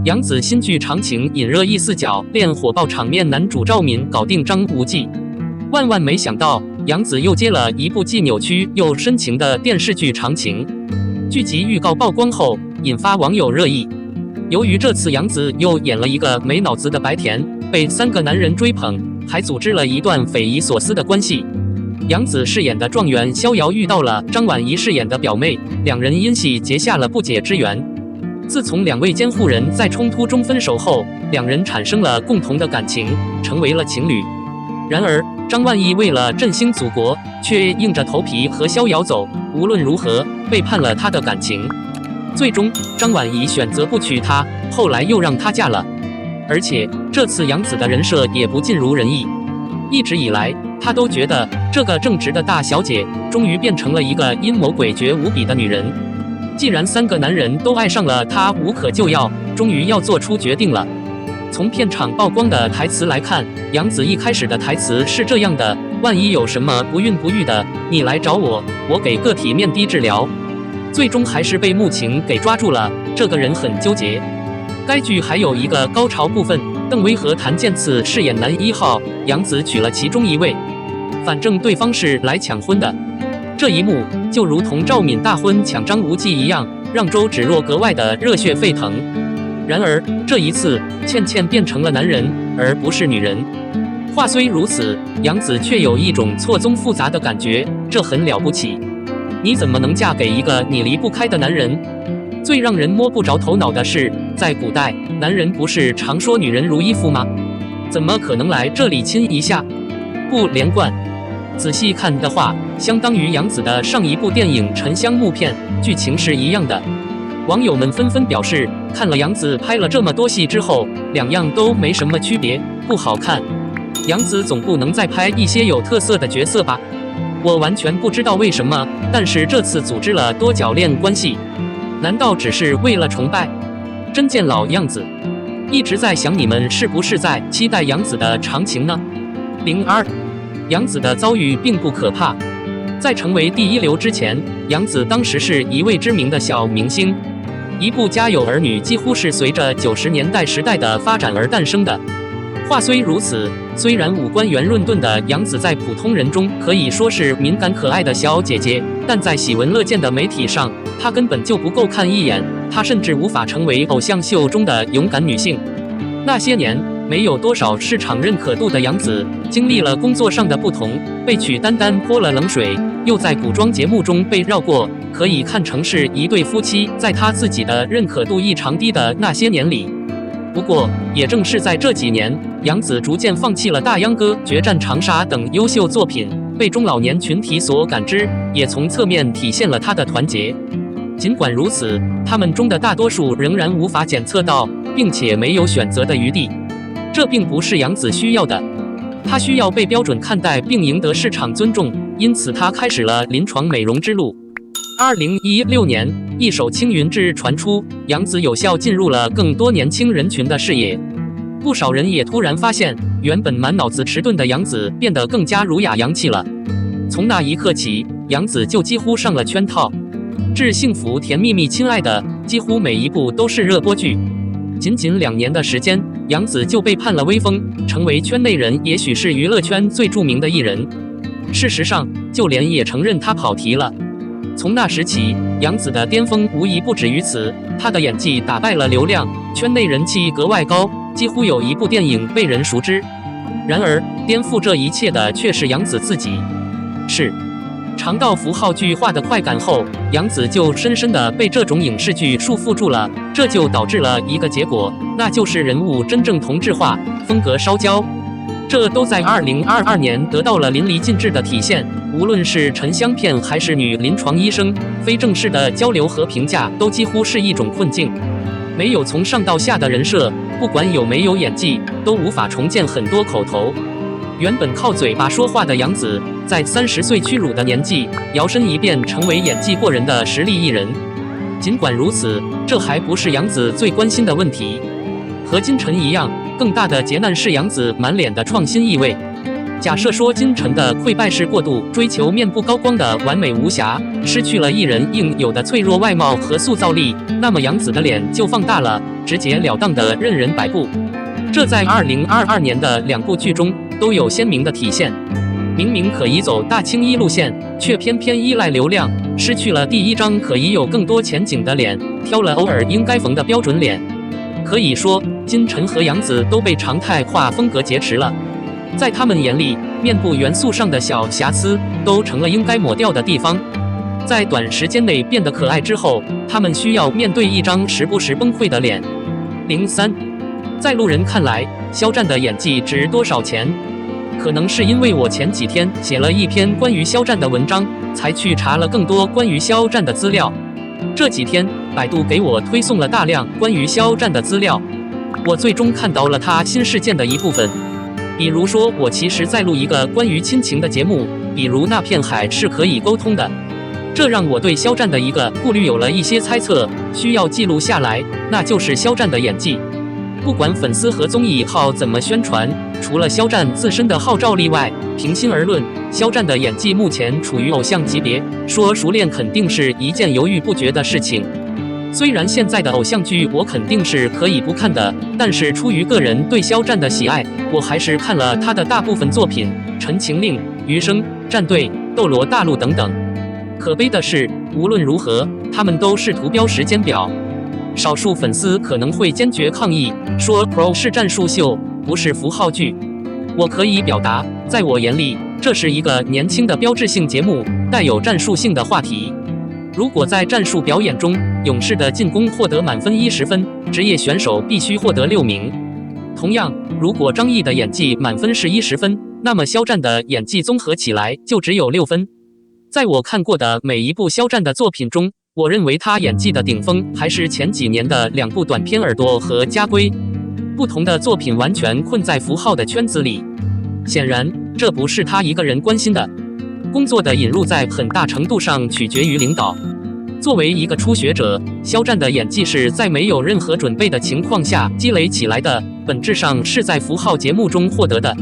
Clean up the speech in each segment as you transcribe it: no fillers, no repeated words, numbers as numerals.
杨紫新剧长情引热议四角恋火爆场面，男主赵敏搞定张无忌。万万没想到，杨紫又接了一部既扭曲又深情的电视剧《长情》。剧集预告曝光后，引发网友热议。由于这次杨紫又演了一个没脑子的白甜，被3个男人追捧，还组织了一段匪夷所思的关系。杨紫饰演的状元逍遥遇到了张婉仪饰演的表妹，两人因戏结下了不解之缘。自从2位监护人在冲突中分手后，两人产生了共同的感情，成为了情侣。然而，张万毅为了振兴祖国，却硬着头皮和逍遥走，无论如何背叛了他的感情。最终，张婉仪选择不娶她，后来又让她嫁了。而且，这次杨紫的人设也不尽如人意。一直以来，她都觉得这个正直的大小姐，终于变成了一个阴谋诡谲无比的女人。既然3个男人都爱上了她，无可救药，终于要做出决定了。从片场曝光的台词来看，杨紫一开始的台词是这样的：万一有什么不孕不育的，你来找我，我给个体面的治疗。最终还是被穆晴给抓住了，这个人很纠结。该剧还有一个高潮部分，邓威和谭健次饰演男1号，杨紫娶了其中一位，反正对方是来抢婚的。这一幕就如同赵敏大婚抢张无忌一样，让周芷若格外的热血沸腾。然而这一次，倩倩变成了男人，而不是女人。话虽如此，杨紫却有一种错综复杂的感觉，这很了不起。你怎么能嫁给一个你离不开的男人？最让人摸不着头脑的是，在古代，男人不是常说女人如衣服吗？怎么可能来这里亲一下？不连贯。仔细看的话，相当于杨紫的上一部电影《沉香木片》，剧情是一样的。网友们纷纷表示，看了杨紫拍了这么多戏之后，两样都没什么区别，不好看。杨紫总不能再拍一些有特色的角色吧？我完全不知道为什么，但是这次组织了多角恋关系，难道只是为了崇拜？真见老样子。一直在想你们是不是在期待杨紫的长情呢？02杨紫的遭遇并不可怕。在成为第一流之前，杨紫当时是一位知名的小明星。一部《家有儿女》几乎是随着90年代时代的发展而诞生的。话虽如此，虽然五官圆润润的杨紫在普通人中可以说是敏感可爱的小姐姐，但在喜闻乐见的媒体上，她根本就不够看一眼，她甚至无法成为偶像秀中的勇敢女性。那些年，没有多少市场认可度的杨紫，经历了工作上的不同，被曲丹丹泼了冷水，又在古装节目中被绕过，可以看成是一对夫妻在她自己的认可度异常低的那些年里。不过，也正是在这几年，杨紫逐渐放弃了《大秧歌》《决战长沙》等优秀作品，被中老年群体所感知，也从侧面体现了她的团结。尽管如此，他们中的大多数仍然无法检测到，并且没有选择的余地。这并不是杨紫需要的，她需要被标准看待并赢得市场尊重，因此她开始了临床美容之路。2016年，一首《青云志》传出，杨紫有效进入了更多年轻人群的视野。不少人也突然发现，原本满脑子迟钝的杨紫变得更加儒雅洋气了。从那一刻起，杨紫就几乎上了圈套。致幸福甜蜜蜜亲爱的，几乎每一部都是热播剧。仅仅2年的时间，杨紫就被判了微风，成为圈内人也许是娱乐圈最著名的艺人。事实上，就连也承认她跑题了。从那时起，杨紫的巅峰无疑不止于此，她的演技打败了流量，圈内人气格外高，几乎有一部电影被人熟知。然而，颠覆这一切的却是杨紫自己。尝到符号剧化的快感后，杨紫就深深地被这种影视剧束缚住了，这就导致了一个结果，那就是人物真正同质化，风格烧焦。这都在2022年得到了淋漓尽致的体现，无论是沉香片还是女临床医生，非正式的交流和评价都几乎是一种困境。没有从上到下的人设，不管有没有演技，都无法重建很多口头。原本靠嘴巴说话的杨紫，在30岁屈辱的年纪，摇身一变成为演技过人的实力艺人。尽管如此，这还不是杨紫最关心的问题。和金晨一样，更大的劫难是杨紫满脸的创新意味。假设说金晨的溃败是过度追求面部高光的完美无瑕，失去了艺人应有的脆弱外貌和塑造力，那么杨紫的脸就放大了，直截了当的任人摆布。这在2022年的2部剧中都有鲜明的体现。明明可以走大青衣路线，却偏偏依赖流量，失去了第一张可以有更多前景的脸，挑了偶尔应该缝的标准脸。可以说，金晨和杨紫都被常态化风格劫持了。在他们眼里，面部元素上的小瑕疵都成了应该抹掉的地方。在短时间内变得可爱之后，他们需要面对一张时不时崩溃的脸。03，在路人看来，肖战的演技值多少钱？可能是因为我前几天写了一篇关于肖战的文章，才去查了更多关于肖战的资料。这几天，百度给我推送了大量关于肖战的资料，我最终看到了他新事件的一部分。比如说，我其实在录一个关于亲情的节目，比如那片海是可以沟通的。这让我对肖战的一个顾虑有了一些猜测，需要记录下来，那就是肖战的演技。不管粉丝和综艺号怎么宣传，除了肖战自身的号召力外，平心而论，肖战的演技目前处于偶像级别，说熟练肯定是一件犹豫不决的事情。虽然现在的偶像剧我肯定是可以不看的，但是出于个人对肖战的喜爱，我还是看了他的大部分作品，《陈情令》、《余生》、《战队》、《斗罗大陆》等等。可悲的是，无论如何，他们都试图标时间表。少数粉丝可能会坚决抗议，说 Pro 是战术秀，不是符号剧。我可以表达，在我眼里，这是一个年轻的标志性节目，带有战术性的话题。如果在战术表演中，勇士的进攻获得满分10分，职业选手必须获得6名。同样，如果张译的演技满分是10分，那么肖战的演技综合起来就只有6分。在我看过的每一部肖战的作品中，我认为他演技的顶峰还是前几年的2部短片《耳朵》和《家规》。不同的作品完全困在符号的圈子里。显然，这不是他一个人关心的。工作的引入在很大程度上取决于领导。作为一个初学者，肖战的演技是在没有任何准备的情况下积累起来的，本质上是在符号节目中获得的。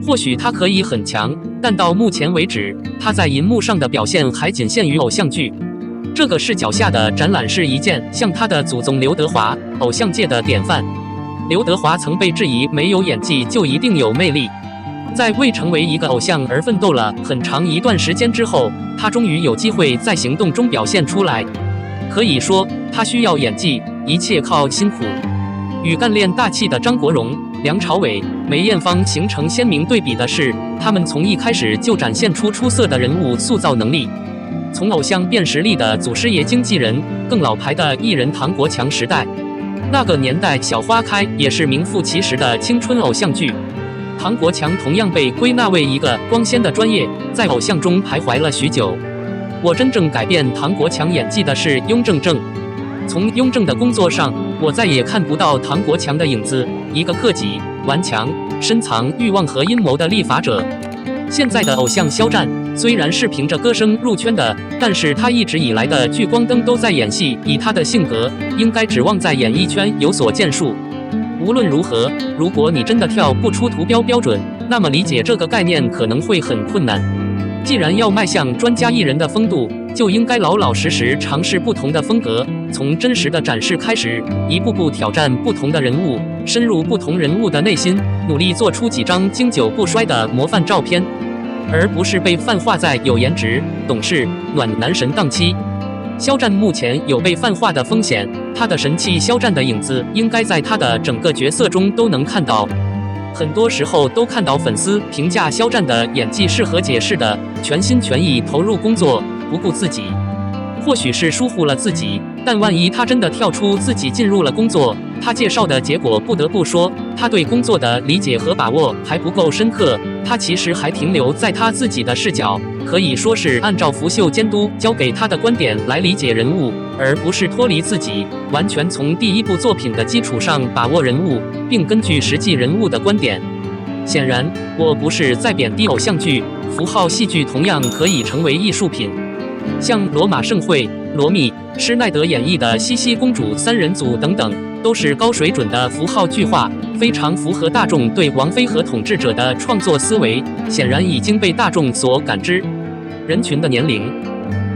或许他可以很强，但到目前为止，他在银幕上的表现还仅限于偶像剧。这个视角下的展览是一件像他的祖宗刘德华，偶像界的典范。刘德华曾被质疑没有演技就一定有魅力，在未成为一个偶像而奋斗了很长一段时间之后，他终于有机会在行动中表现出来。可以说，他需要演技，一切靠辛苦。与干练大气的张国荣、梁朝伟、梅艳芳形成鲜明对比的是，他们从一开始就展现出出色的人物塑造能力。从偶像变实力的祖师爷经纪人，更老牌的艺人唐国强时代，那个年代小花开也是名副其实的青春偶像剧。唐国强同样被归纳为一个光鲜的专业，在偶像中徘徊了许久。我真正改变唐国强演技的是雍正正。从雍正的工作上，我再也看不到唐国强的影子，一个克己、顽强、深藏欲望和阴谋的立法者。现在的偶像肖战虽然是凭着歌声入圈的，但是他一直以来的聚光灯都在演戏，以他的性格，应该指望在演艺圈有所建树。无论如何，如果你真的跳不出图标标准，那么理解这个概念可能会很困难。既然要迈向专家艺人的风度，就应该老老实实尝试不同的风格，从真实的展示开始，一步步挑战不同的人物，深入不同人物的内心，努力做出几张经久不衰的模范照片，而不是被泛化在有颜值、懂事、暖男神档期。肖战目前有被泛化的风险，他的神气肖战的影子应该在他的整个角色中都能看到。很多时候都看到粉丝评价肖战的演技是和解释的，全心全意投入工作，不顾自己。或许是疏忽了自己，但万一他真的跳出自己进入了工作，他介绍的结果不得不说，他对工作的理解和把握还不够深刻，他其实还停留在他自己的视角，可以说是按照拂袖监督交给他的观点来理解人物，而不是脱离自己，完全从第一部作品的基础上把握人物，并根据实际人物的观点。显然，我不是在贬低偶像剧，符号戏剧同样可以成为艺术品。像罗马盛会、罗密、施耐德演绎的茜茜公主3人组等等，都是高水准的符号句话，非常符合大众对王菲和统治者的创作思维，显然已经被大众所感知。人群的年龄，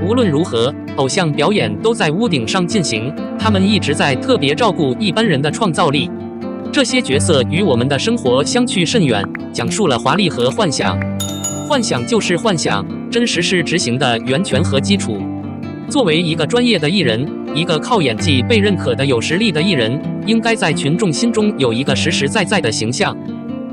无论如何，偶像表演都在屋顶上进行，他们一直在特别照顾一般人的创造力。这些角色与我们的生活相去甚远，讲述了华丽和幻想。幻想就是幻想，真实是执行的源泉和基础。作为一个专业的艺人，一个靠演技被认可的有实力的艺人，应该在群众心中有一个实实在在的形象。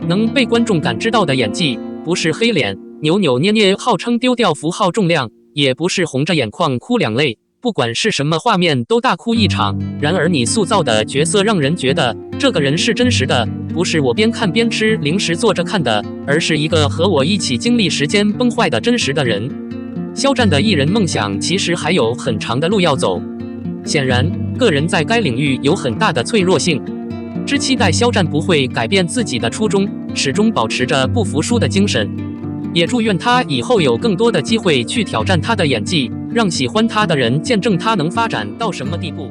能被观众感知到的演技，不是黑脸扭扭捏捏号称丢掉符号重量，也不是红着眼眶哭两泪，不管是什么画面都大哭一场。然而你塑造的角色让人觉得这个人是真实的，不是我边看边吃零食坐着看的，而是一个和我一起经历时间崩坏的真实的人。肖战的艺人梦想其实还有很长的路要走，显然个人在该领域有很大的脆弱性。只期待肖战不会改变自己的初衷，始终保持着不服输的精神，也祝愿他以后有更多的机会去挑战他的演技，让喜欢他的人见证他能发展到什么地步。